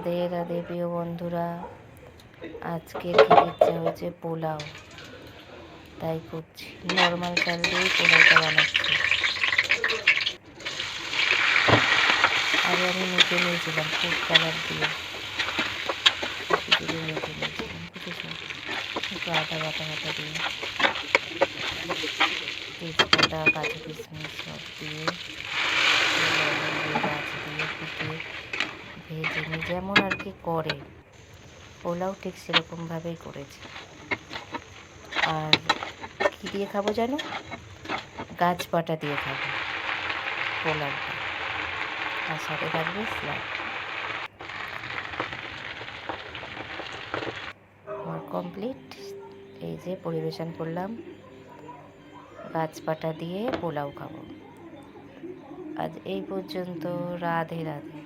রাধে রাধে প্রিয় বন্ধুরা, আজকে খেতে ইচ্ছা হয়েছে পোলাও, তাই করছি। নর্মাল চাল দিয়ে পোলাওটা বানাচ্ছি। আগে আমি মেখে নিয়েছিলাম ফুড কালার দিয়ে, মেখে নিয়েছিলাম, বুঝেছ? একটু আদা বাটা বাটা দিয়ে, তেজপাতা, কাজু কিশমিশ সব দিয়ে, এলাচ দিয়ে ফুটিয়ে ভেজে নিই, যেমন আর কি করে পোলাও ঠিক সেরকমভাবেই করেছি। আর কী দিয়ে খাবো জানো? গাছপাটা দিয়ে খাবো পোলাওটা, আর সাথে থাকবে স্যালাড। আমার কমপ্লিট। এই যে পরিবেশন করলাম, গাছপাটা দিয়ে পোলাও খাবো। আজ এই পর্যন্ত। রাধে রাধে।